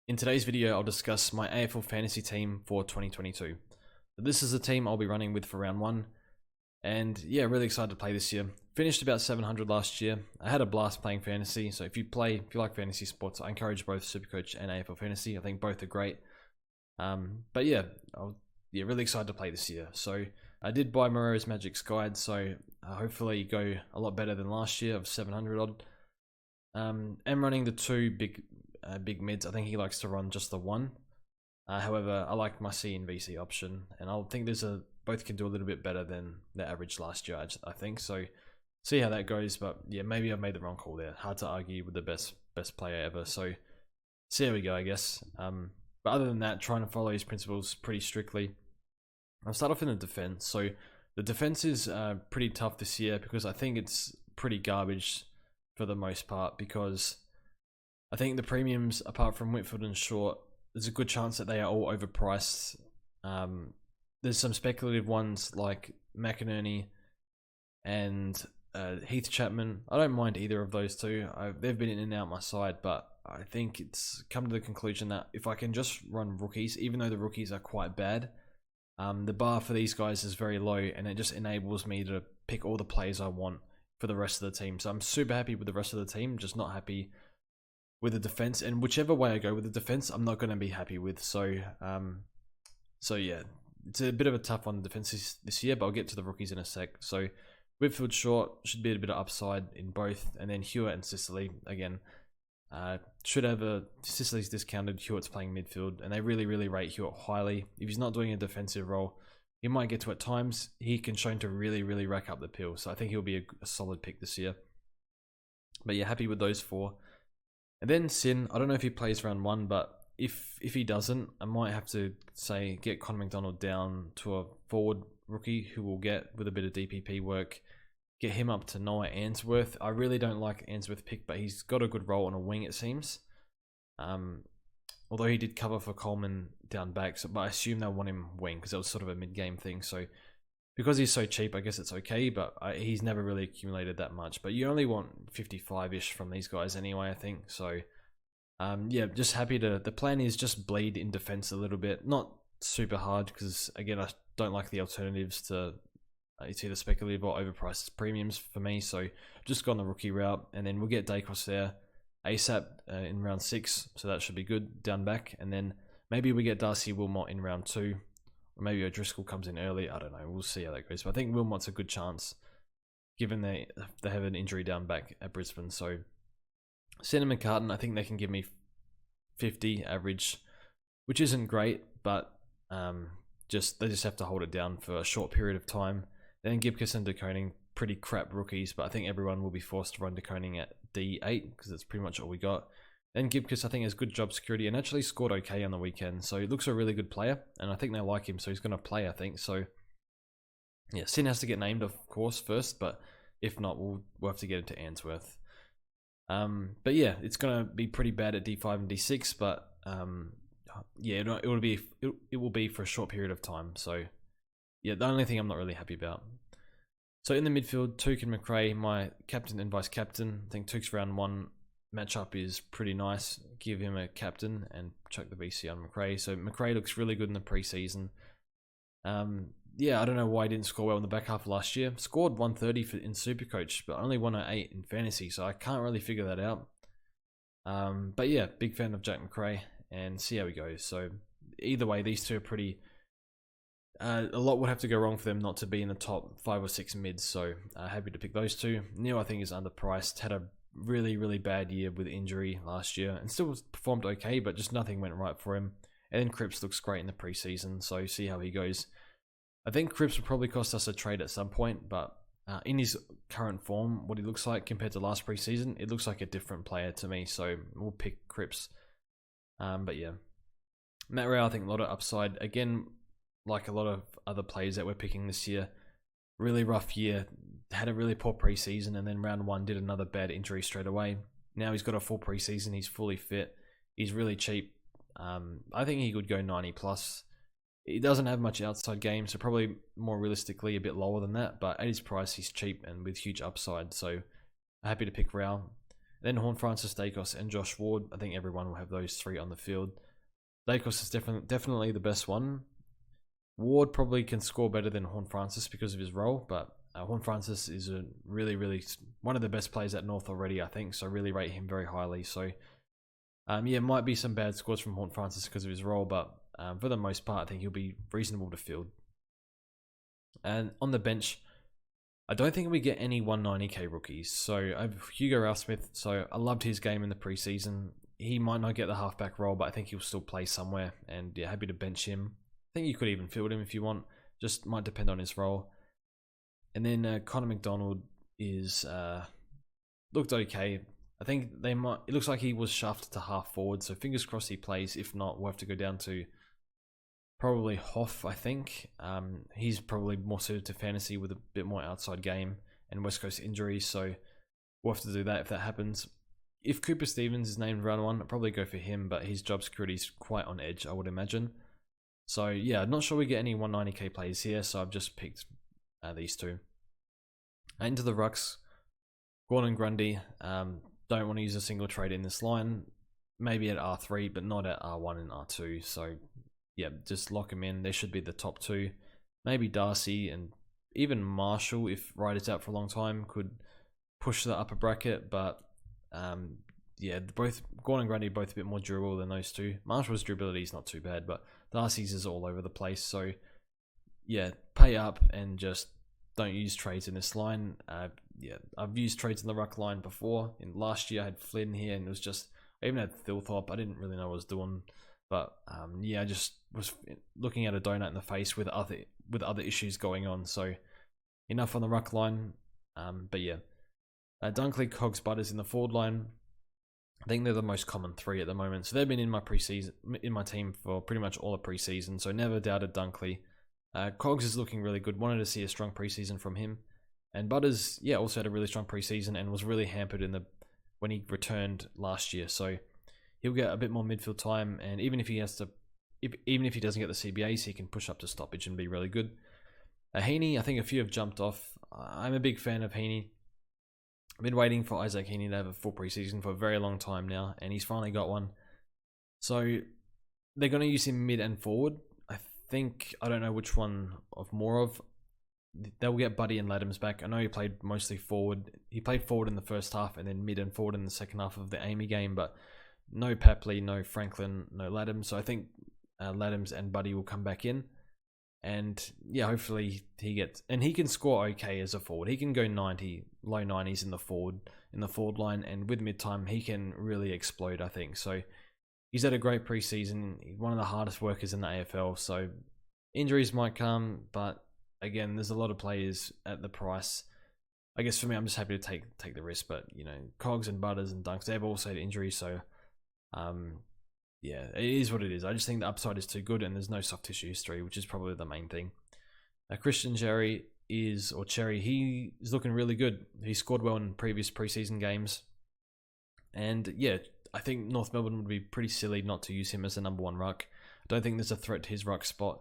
In today's video, I'll discuss my AFL fantasy team for 2022. This is the team I'll be running with for round 1, and yeah, really excited to play this year. Finished about 700 last year. I had a blast playing fantasy, so if you like fantasy sports, I encourage both Supercoach and AFL Fantasy. I think both are great. But yeah, really excited to play this year. So I did buy Moreira's Magic's Guide, so hopefully go a lot better than last year of 700 odd. I'm running the two big mids. I think he likes to run just the one. However, I like my C and VC option, and I think both can do a little bit better than the average last year, I think. So see how that goes. But yeah, maybe I've made the wrong call there. Hard to argue with the best player ever. So see how we go, I guess. But other than that, trying to follow his principles pretty strictly. I'll start off in the defense. So the defense is pretty tough this year because I think it's pretty garbage for the most part, because I think the premiums, apart from Whitfield and Short, there's a good chance that they are all overpriced. There's some speculative ones like McInerney and Heath Chapman. I don't mind either of those two. They've been in and out my side, but I think it's come to the conclusion that if I can just run rookies, even though the rookies are quite bad, the bar for these guys is very low, and it just enables me to pick all the players I want for the rest of the team. So I'm super happy with the rest of the team, just not happy with the defense, and whichever way I go with the defense, I'm not going to be happy with. So yeah, it's a bit of a tough one, the defense this year, but I'll get to the rookies in a sec. So Whitfield, Short should be a bit of upside in both, and then Hewitt and Sicily again should have Sicily's discounted. Hewitt's playing midfield, and they really rate Hewitt highly. If he's not doing a defensive role, he might get to at times. He can show to really rack up the pill, so I think he'll be a solid pick this year. But yeah, happy with those four. And then Sin, I don't know if he plays round 1, but if he doesn't, I might have to say get Connor McDonald down to a forward rookie who will get with a bit of DPP work, get him up to Noah Answorth. I really don't like Answorth pick, but he's got a good role on a wing, it seems. Although he did cover for Coleman down back, but I assume they'll want him wing because that was sort of a mid-game thing. So because he's so cheap, I guess it's okay, but he's never really accumulated that much. But you only want 55-ish from these guys anyway, I think. So yeah, just happy to... The plan is just bleed in defense a little bit. Not super hard because, again, I don't like the alternatives to... It's either speculative or overpriced premiums for me. So just gone the rookie route, and then we'll get Dacos there ASAP in round 6. So that should be good down back. And then maybe we get Darcy Wilmot in round 2. Or maybe O'Driscoll comes in early. I don't know. We'll see how that goes. But I think Wilmot's a good chance, given they have an injury down back at Brisbane. So Senna and McCartan, I think they can give me 50 average, which isn't great, but they just have to hold it down for a short period of time. Then Gibcus and DeConing, pretty crap rookies, but I think everyone will be forced to run DeConing at D8 because that's pretty much all we got. Then Gibcus, I think, has good job security and actually scored okay on the weekend. So he looks a really good player, and I think they like him, so he's going to play, I think. So yeah, Sin has to get named, of course, first, but if not, we'll have to get into Answorth. But yeah, it's going to be pretty bad at D5 and D6, but yeah, it will be for a short period of time. So yeah, the only thing I'm not really happy about. So in the midfield, Touk and McRae, my captain and vice captain. I think Touk's round 1 matchup is pretty nice. Give him a captain and chuck the VC on McRae. So McRae looks really good in the preseason. Yeah, I don't know why he didn't score well in the back half of last year. Scored 130 in Supercoach, but only 108 in fantasy, so I can't really figure that out. But yeah, big fan of Jack McRae, and see how he goes. So either way, these two are pretty... a lot would have to go wrong for them not to be in the top 5 or 6 mids, so happy to pick those two. Neil, I think, is underpriced. Had a really bad year with injury last year, and still performed okay, but just nothing went right for him. And then Cripps looks great in the preseason, so see how he goes. I think Cripps will probably cost us a trade at some point, but in his current form, what he looks like compared to last preseason, it looks like a different player to me, so we'll pick Cripps. But yeah, Matt Rao, I think a lot of upside. Again, like a lot of other players that we're picking this year, really rough year, had a really poor preseason, and then round 1 did another bad injury straight away. Now he's got a full preseason, he's fully fit, he's really cheap. I think he could go 90 plus. He doesn't have much outside game, so probably more realistically a bit lower than that, but at his price he's cheap and with huge upside, so happy to pick Rao. Then Horn Francis, Dacos, and Josh Ward. I think everyone will have those three on the field. Dacos is definitely the best one. Ward probably can score better than Horn Francis because of his role, but Horn Francis is a really one of the best players at North already, I think, so I really rate him very highly. So yeah, might be some bad scores from Horn Francis because of his role, but for the most part, I think he'll be reasonable to field. And on the bench, I don't think we get any 190k rookies. So I have Hugo Ralph Smith, so I loved his game in the preseason. He might not get the halfback role, but I think he'll still play somewhere, and yeah, happy to bench him. I think you could even field him if you want, just might depend on his role. And then Connor McDonald is looked okay. I think they might. It looks like he was shafted to half forward, so fingers crossed he plays. If not, we'll have to go down to probably Hoff. I think he's probably more suited to fantasy with a bit more outside game and West Coast injuries. So we'll have to do that if that happens. If Cooper Stevens is named round one, I'll probably go for him, but his job security is quite on edge, I would imagine. So yeah, not sure we get any 190k plays here, so I've just picked these two. Into the rucks, Gordon Grundy. Don't want to use a single trade in this line. Maybe at R3, but not at R1 and R2. So yeah, just lock him in. They should be the top two. Maybe Darcy and even Marshall, if Wright is out for a long time, could push the upper bracket. But yeah, both Gordon and Grundy both a bit more durable than those two. Marshall's durability is not too bad, but Darcy's is all over the place. So yeah, pay up and just don't use trades in this line. Yeah, I've used trades in the ruck line before. In last year, I had Flynn here, and it was just I even had Thilthorpe. I didn't really know what I was doing, but yeah, I just was looking at a donut in the face with other issues going on. So enough on the ruck line. But yeah, Dunkley, Cogs, Butters in the forward line. I think they're the most common three at the moment. So they've been in my team for pretty much all the preseason. So never doubted Dunkley. Cogs is looking really good. Wanted to see a strong preseason from him. And Butters, yeah, also had a really strong preseason and was really hampered when he returned last year. So he'll get a bit more midfield time, and even if he doesn't get the CBAs, he can push up to stoppage and be really good. Heaney, I think a few have jumped off. I'm a big fan of Heaney. I've been waiting for Isaac Heaney to have a full preseason for a very long time now, and he's finally got one. So they're going to use him mid and forward. I don't know which one of more of. They'll get Buddy and Ladhams back. I know he played mostly forward. He played forward in the first half and then mid and forward in the second half of the Amy game, but no Papley, no Franklin, no Ladhams. So I think Ladhams and Buddy will come back in. And yeah, hopefully he can score okay as a forward. He can go 90, low 90s in the forward line, and with mid-time, he can really explode, I think. So he's had a great preseason. He's one of the hardest workers in the AFL. So injuries might come, but again, there's a lot of players at the price. I guess for me, I'm just happy to take the risk. But you know, Cogs and Butters and Dunks, they've also had injuries. So yeah, it is what it is. I just think the upside is too good, and there's no soft tissue history, which is probably the main thing. Christian Cherry he's looking really good. He scored well in previous preseason games, and yeah, I think North Melbourne would be pretty silly not to use him as the number one ruck. I don't think there's a threat to his ruck spot,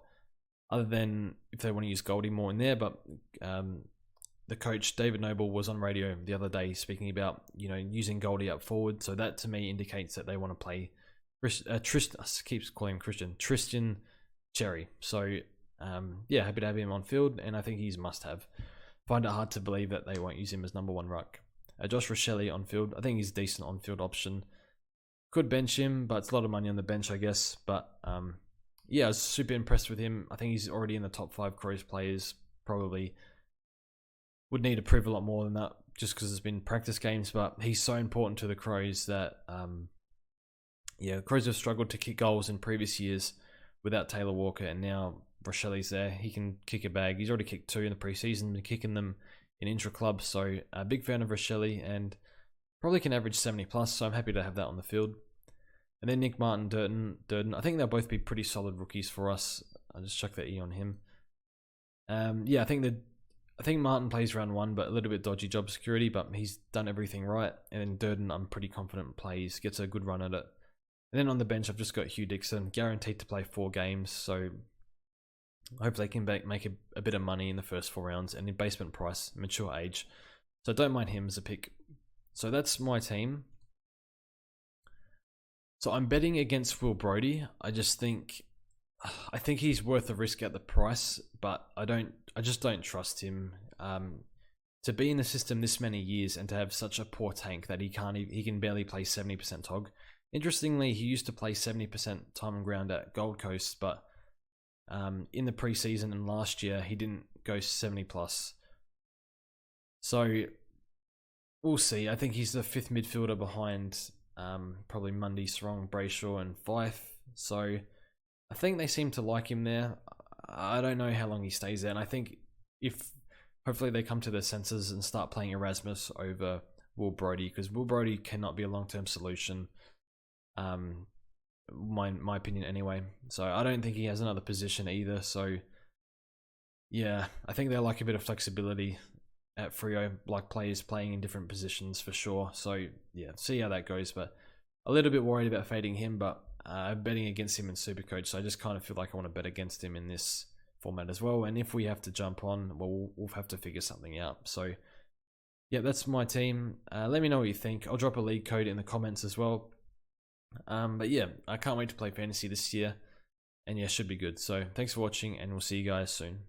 other than if they want to use Goldie more in there. But the coach David Noble was on radio the other day speaking about using Goldie up forward. So that to me indicates that they want to play Tristan. I keep calling him Tristan Cherry. So yeah, happy to have him on field, and I think he's must have. Find it hard to believe that they won't use him as number one ruck. Josh Rochelle on field. I think he's a decent on field option. Could bench him, but it's a lot of money on the bench, I guess. But yeah, I was super impressed with him. I think he's already in the top 5 Crows players. Probably would need to prove a lot more than that just because it's been practice games. But he's so important to the Crows that yeah, Crows have struggled to kick goals in previous years without Taylor Walker, and now Rochelle's there. He can kick a bag. He's already kicked 2 in the preseason, been kicking them in intra-club. So a big fan of Rochelle, and probably can average 70 plus, so I'm happy to have that on the field. And then Nick Martin, Durden. I think they'll both be pretty solid rookies for us. I'll just chuck that E on him. Yeah, I think Martin plays round 1, but a little bit dodgy job security, but he's done everything right. And then Durden, I'm pretty confident gets a good run at it. And then on the bench, I've just got Hugh Dixon, guaranteed to play 4 games, so hopefully they can make a bit of money in the first 4 rounds, and in basement price, mature age. So I don't mind him as a pick. So that's my team. So I'm betting against Will Brody. I think he's worth the risk at the price, but I just don't trust him. To be in the system this many years and to have such a poor tank that he can barely play 70% TOG. Interestingly, he used to play 70% time on ground at Gold Coast, but in the preseason and last year he didn't go 70 plus. So we'll see. I think he's the 5th midfielder behind probably Mundy, Sarong, Brayshaw, and Fife. So I think they seem to like him there. I don't know how long he stays there, and I think if hopefully they come to their senses and start playing Erasmus over Will Brody, because Will Brody cannot be a long-term solution. My opinion anyway. So I don't think he has another position either. So yeah, I think they like a bit of flexibility at Freo, like players playing in different positions for sure. So yeah, see how that goes. But a little bit worried about fading him, but I'm betting against him in Supercoach. So I just kind of feel like I want to bet against him in this format as well. And if we have to jump on, well, we'll have to figure something out. So yeah, that's my team. Let me know what you think. I'll drop a league code in the comments as well. But yeah, I can't wait to play fantasy this year. And yeah, should be good. So thanks for watching, and we'll see you guys soon.